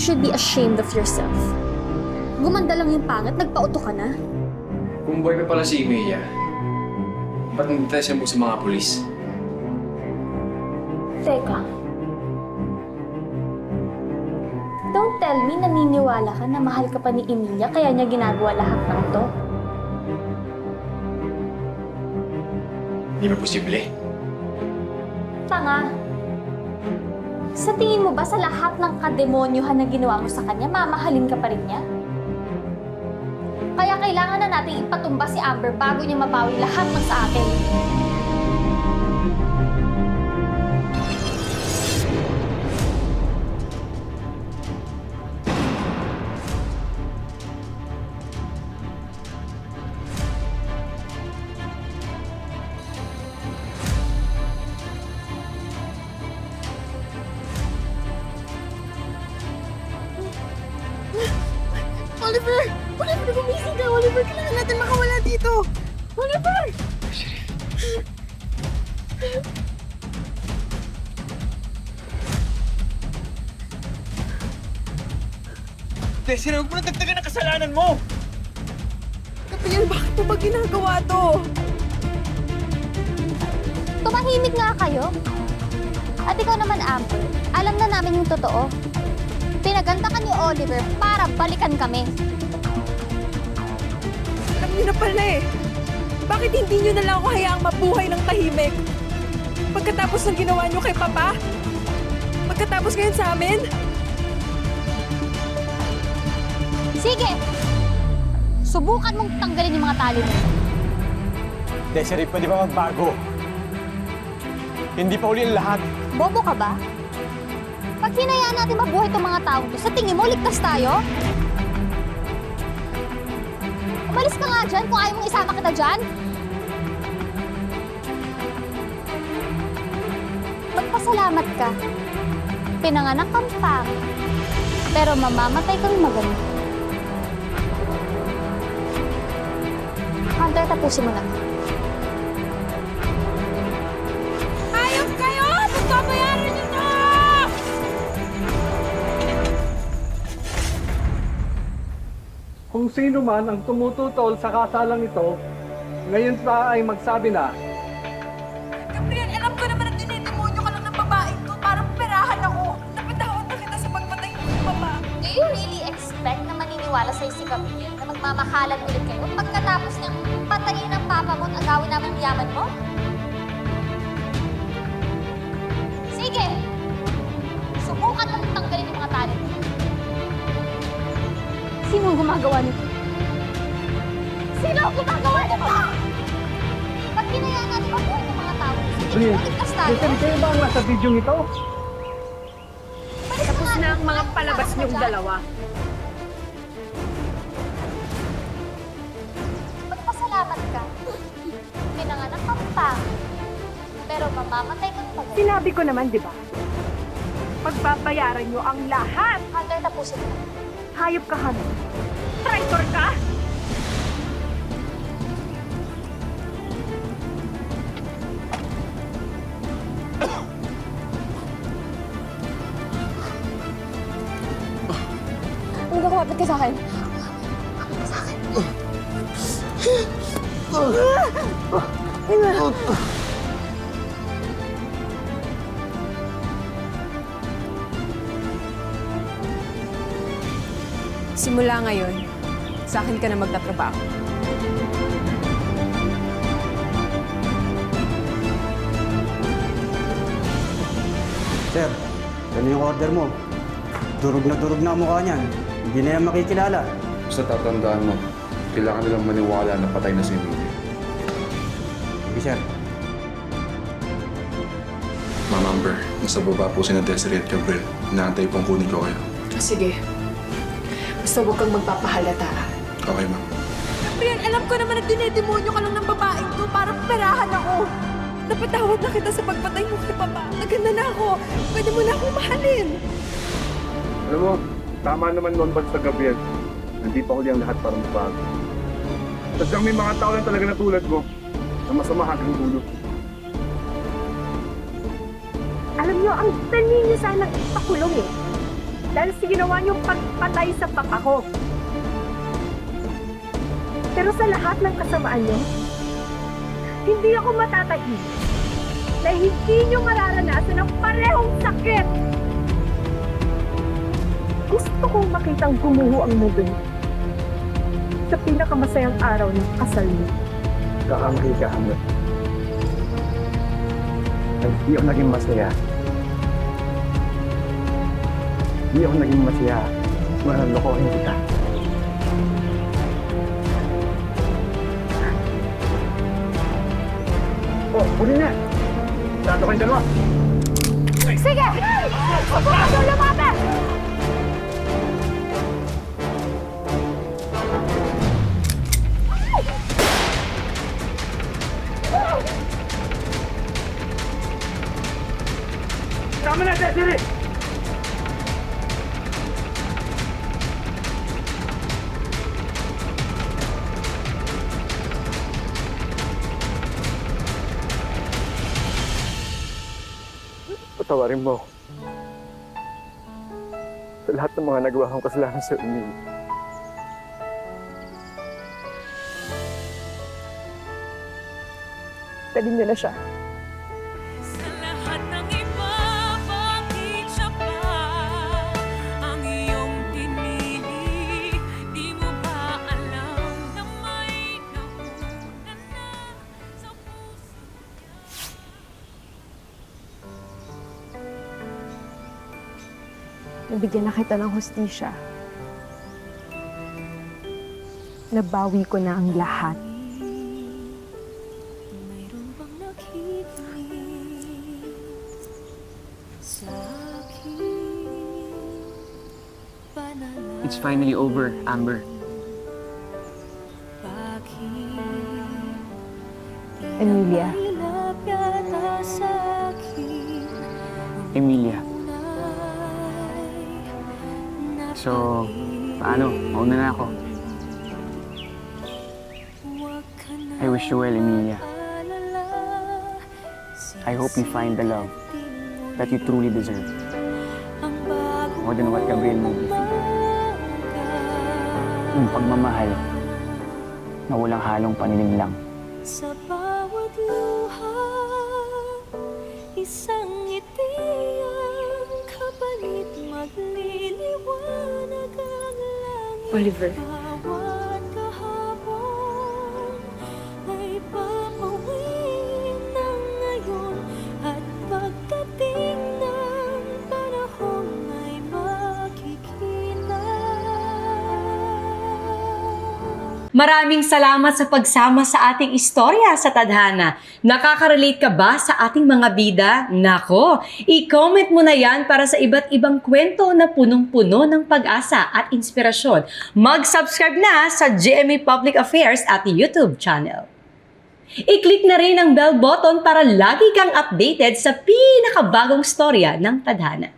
should be ashamed of yourself. Gumanda lang yung pangit, nagpauto ka na. Kung boy pa pala si Mia, ba't nandito siya mo sa mga pulis? Teka. Don't tell me naniniwala ka na mahal ka pa ni Emilia kaya niya ginagawa lahat ng to. Hindi ba posible? Tanga. Sa tingin mo ba sa lahat ng kademonyuhan na ginawa mo sa kanya, mamahalin ka pa rin niya? Kaya kailangan na natin ipatumba si Amber bago niya mabawi lahat ng sa atin. Oliver! Oliver, gumising ka! Oliver, kailangan natin makawala dito! Oliver! Desiree, huwag mo na dagdagan ang kasalanan mo! Gabriel, bakit mo ba ginagawa to? Tumahimik nga kayo. At ikaw naman, Amber, alam na namin yung totoo. Pinaganda ka ni Oliver para balikan kami. Alam niyo na pala eh. Bakit hindi niyo na lang ako hayaang mabuhay ng tahimik? Pagkatapos ng ginawa niyo kay Papa? Pagkatapos ngayon sa amin? Sige! Subukan mong tanggalin yung mga tali mo. Desiree, pwede ba magbago? Hindi pa uli ang lahat. Bobo ka ba? Pag hinayaan natin mabuhay itong mga taong to, sa tingin mo, ligtas tayo? Umalis ka nga dyan kung ayaw mong isama kita dyan. Magpasalamat ka. Pinanganak kang pangit, pero mamamatay kang maganda. Hunter, tapusin mo na. Ayok kayo! Pagbabayaran niyo to! Kung sino man ang tumututol sa kasalang ito, ngayon pa ay magsabi na, Gabriel, alam ko naman na dinidemonyo ka lang ng babaeng to para perahan ako. Napatawad na kita sa pagpatay mo kay Papa. Do you really expect na maniniwala sa'yo si Gabriel na magmamahalan ulit kayo pagkatapos niyang patayin ang papa mo at agawin namin ang yaman mo? Sige! Subukan mong tanggalin yung mga tali mo. Sino ang gumagawa nito? Sino ang gumagawa nito? Pag hinayaan natin mabuhay ng mga tao, sige, maligtas tayo. Desiree, kayo ba ang nasa video ito? Tapos na ang mga palabas niyong dalawa. Magpasalamat ka. Pinanganak kang pangit, pero mamamatay kang pagod. Sinabi ko naman, di ba? Pagbabayaran niyo ang lahat. Hunter, tapusin mo. Hayop ka, Hannah. Traitor ka! Huwag ako, kapit ka sa akin. Simula ngayon, sa akin ka na magtatrabaho. Sir, ano yung order mo? Durog na ang mukha niyan. Hindi na yan makikilala. Basta tatandaan mo, kailangan nilang maniwala na patay na si Emilia. Sige, sir. Ma'am Amber, nasa baba po si Desiree at Gabriel. Inaantay pong kunin ko kayo. Sige. Basta huwag kang magpapahalata. Okay, ma'am. Gabriel, alam ko naman na dinidemonyo ka lang ng babaeng to para perahan ako. Napatawad na kita sa pagpatay mo kay Papa. Naganda na ako. Pwede mo na akong mahalin. Alam mo, tama naman noon ba sa Gabriel? Hindi pa huli ang lahat para mabago. Sadyang may mga tao lang talaga na tulad mo na masama hanggang dulo. Alam niyo, ang dali niyo sanang ipakulong eh. dahil sa ginawa niyong pagpatay sa papa ko. Pero sa lahat ng kasamaan niyo, hindi ako matatahimik na hindi niyo mararanasan ang parehong sakit. Gusto kong makitang gumuho ang mundo niyo sa pinakamasayang araw ng kasal niyo. Kaanggi ka, Amber. Hindi ako naging masaya. Hindi ako naging masaya. Malalokohin kita. Oh, huli na! Tato kayong dalawa! Sige! Huwag mo lumapit! Tama na, Desiree! Patawarin mo ako. Sa lahat ng mga nagawa kong kasalanan sa Umi. Pwede niyo na siya. Sa lahat ng iba, bakit siya pa ang iyong pinili? Di mo ba alam na may nauna na sa puso niya? Nabigyan na kita ng hustisya. Nabawi ko na ang lahat. Mayroon bang nakikinig sa aking panalangin? It's finally over, Amber. Emilia, Emilia. So, paano? Mauna na ako. I wish you well, Emilia. I hope you find the love that you truly deserve. More than what Gabriel made you feel. Yung pagmamahal na walang halong panininlang. Sa bawat luha, isang ngiti ang kapalit, magliliwanag ang langit. Oliver. Bawat kahapon ay papawin ng ngayon, at pagdating ng panahon ay makikita. Maraming salamat sa pagsama sa ating istorya sa Tadhana. Nakaka-relate ka ba sa ating mga bida? Nako, i-comment mo na yan para sa iba't ibang kwento na punong-puno ng pag-asa at inspirasyon. Mag-subscribe na sa GMA Public Affairs at YouTube channel. I-click na rin ang bell button para lagi kang updated sa pinakabagong storya ng Tadhana.